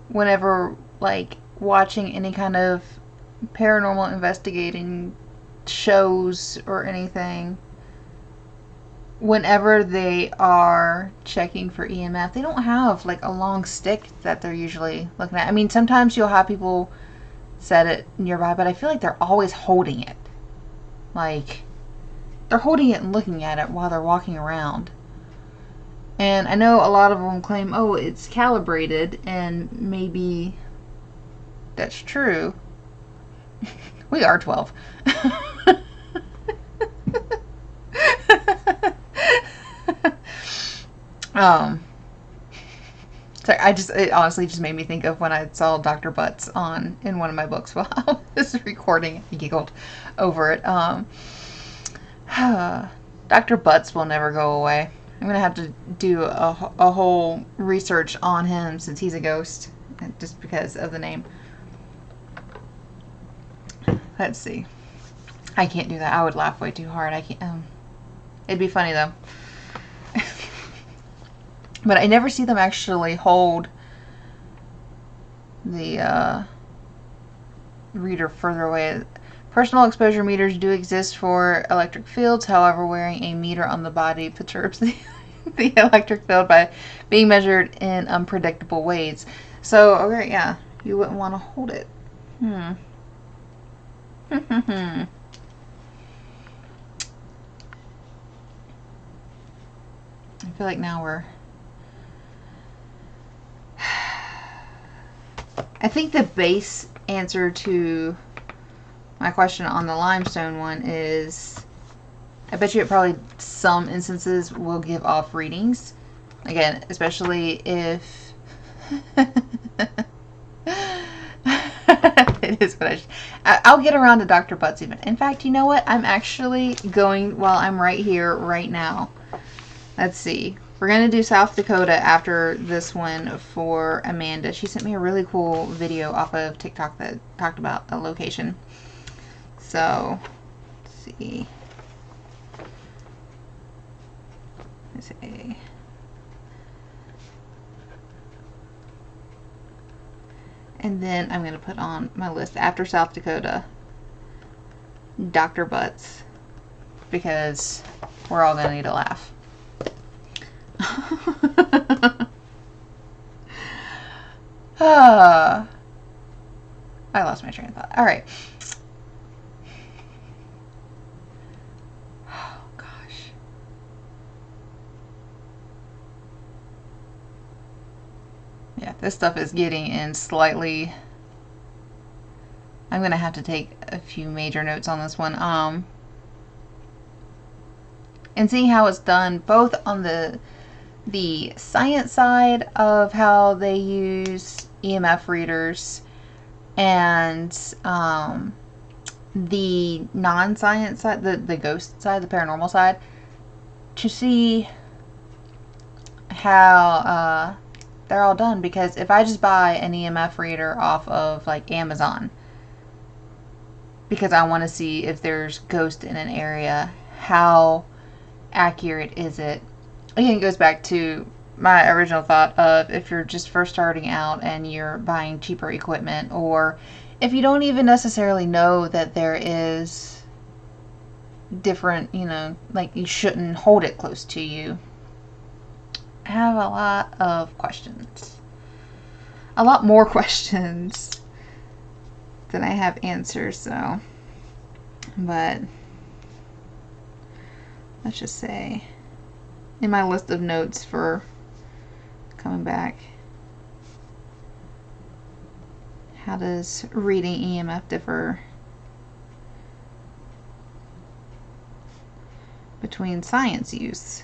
whenever like watching any kind of paranormal investigating shows or anything, whenever they are checking for EMF, they don't have like a long stick that they're usually looking at. I mean, sometimes you'll have people set it nearby, but I feel like they're always holding it. Like, they're holding it and looking at it while they're walking around. And I know a lot of them claim, oh, it's calibrated, and maybe that's true. We are 12. So it honestly just made me think of when I saw Dr. Butts in one of my books while I was recording. I giggled over it. Dr. Butts will never go away. I'm gonna have to do a whole research on him since he's a ghost, just because of the name. Let's see. I can't do that. I would laugh way too hard. I can't. It'd be funny though. But I never see them actually hold the reader further away. Personal exposure meters do exist for electric fields. However, wearing a meter on the body perturbs the electric field by being measured in unpredictable ways. So, okay, yeah, you wouldn't want to hold it. I feel like now we're... I think the base answer to my question on the limestone one is, I bet you it probably some instances will give off readings. Again, especially if it is what I'll get around to Dr. Butts even. In fact, you know what? I'm actually going, while I'm right here, right now. Let's see. We're going to do South Dakota after this one for Amanda. She sent me a really cool video off of TikTok that talked about a location. So, let's see. Let's see. And then I'm going to put on my list after South Dakota, Dr. Butts, because we're all going to need a laugh. I lost my train of thought. All right. Oh, gosh. Yeah, this stuff is getting in slightly... I'm going to have to take a few major notes on this one. And seeing how it's done both on the science side of how they use EMF readers and the non-science side, the ghost side, the paranormal side, to see how they're all done. Because if I just buy an EMF reader off of like Amazon because I want to see if there's ghost in an area, how accurate is it? Again, it goes back to my original thought of if you're just first starting out and you're buying cheaper equipment, or if you don't even necessarily know that there is different, like you shouldn't hold it close to you. I have a lot of questions. A lot more questions than I have answers, so. But let's just say, in my list of notes for coming back, how does reading EMF differ between science use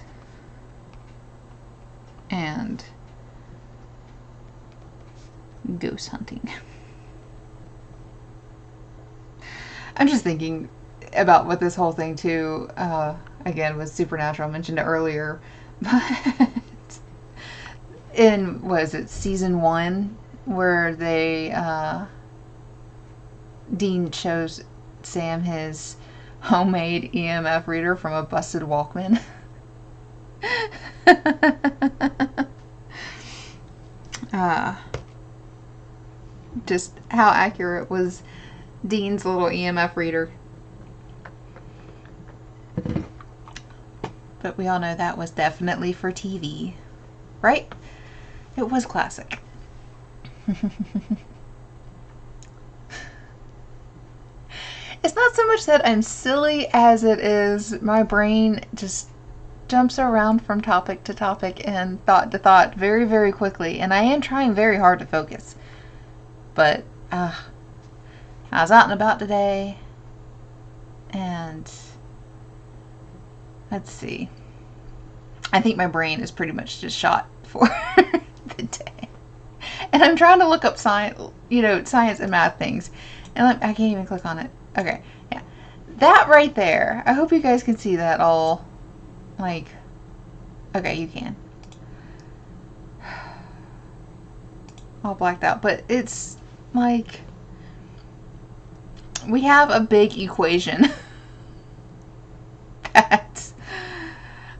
and ghost hunting? I'm just thinking about what this whole thing too, again, with Supernatural. I mentioned it earlier, but in, was it season 1, where they, Dean shows Sam his homemade EMF reader from a busted Walkman. Just how accurate was Dean's little EMF reader? But we all know that was definitely for TV, right? It was classic. It's not so much that I'm silly as it is my brain just jumps around from topic to topic and thought to thought very, very quickly. And I am trying very hard to focus. But I was out and about today, and let's see. I think my brain is pretty much just shot for the day. And I'm trying to look up science, science and math things. And I can't even click on it. Okay, yeah. That right there. I hope you guys can see that all, like, okay, you can. All blacked out. But it's like, we have a big equation that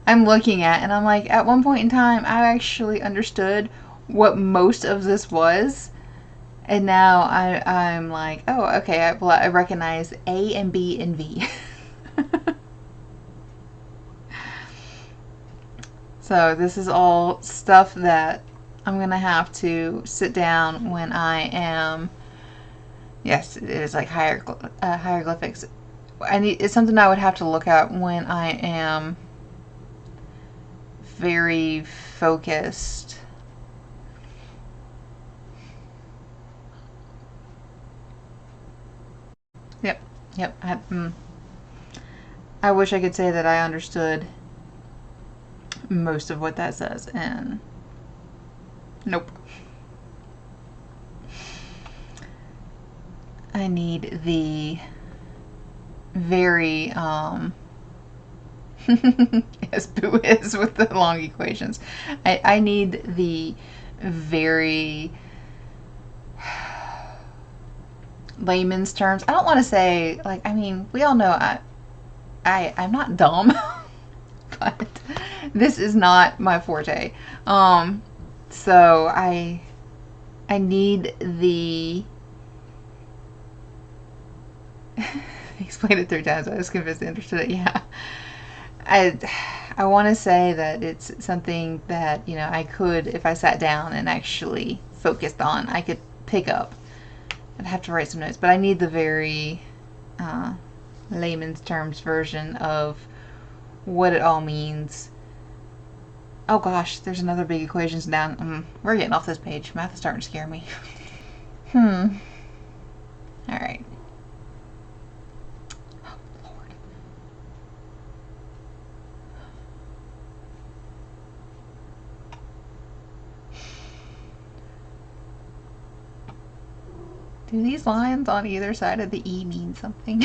I'm looking at, and I'm like, at one point in time, I actually understood what most of this was. And now I'm like, oh, okay, I recognize A and B and V. So this is all stuff that I'm going to have to sit down when I am, yes, it is like hieroglyphics. It's something I would have to look at when I am very focused. Yep. I wish I could say that I understood most of what that says, and nope. I need the very, yes, Boo is with the long equations. I need the very layman's terms. I don't want to say, like, I mean, we all know I'm not dumb, but this is not my forte. So I need the explain it 3 times. I was convinced I understood it. Yeah. I want to say that it's something that, I could, if I sat down and actually focused on, I could pick up. I'd have to write some notes, but I need the very layman's terms version of what it all means. Oh gosh, there's another big equations down. We're getting off this page. Math is starting to scare me. All right. Oh, Lord. Do these lines on either side of the E mean something?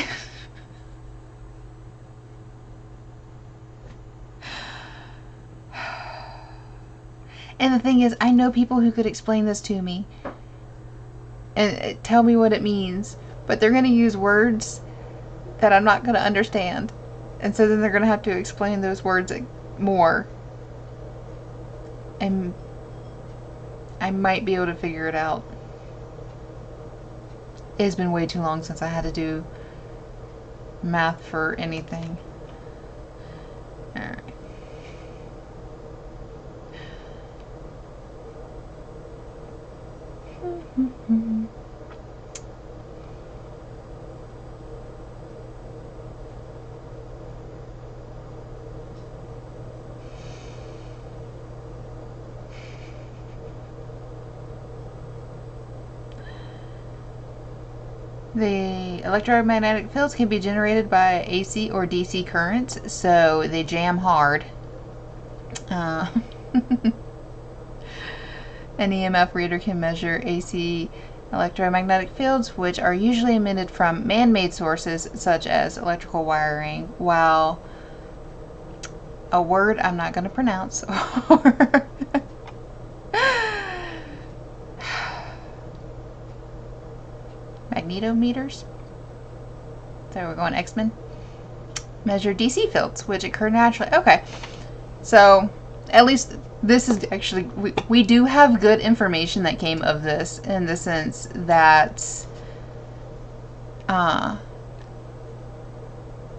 And the thing is, I know people who could explain this to me and tell me what it means, but they're going to use words that I'm not going to understand. And so then they're going to have to explain those words more. And I might be able to figure it out. It's been way too long since I had to do math for anything. Alright. The electromagnetic fields can be generated by AC or DC currents, so they jam hard. Uh, An EMF reader can measure AC electromagnetic fields, which are usually emitted from man-made sources such as electrical wiring, while a word I'm not going to pronounce magnetometers. So we're going X-Men. Measure DC fields, which occur naturally. Okay, so at least this is actually, we do have good information that came of this, in the sense that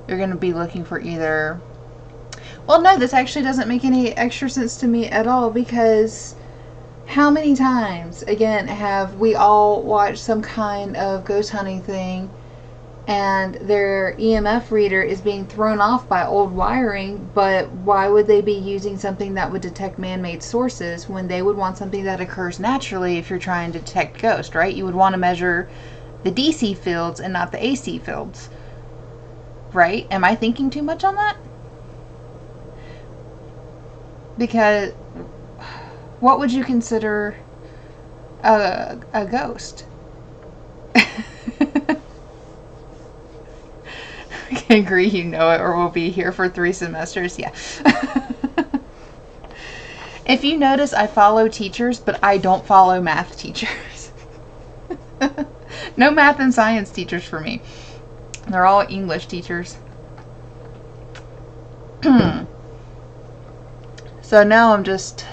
you're going to be looking for either, well, no, this actually doesn't make any extra sense to me at all, because how many times, again, have we all watched some kind of ghost hunting thing and their EMF reader is being thrown off by old wiring, but why would they be using something that would detect man-made sources when they would want something that occurs naturally? If you're trying to detect ghosts, right, you would want to measure the DC fields and not the AC fields, right? Am I thinking too much on that? Because what would you consider a ghost? I can agree, you know it, or we'll be here for 3 semesters. Yeah. If you notice, I follow teachers, but I don't follow math teachers. No math and science teachers for me. They're all English teachers. So now I'm just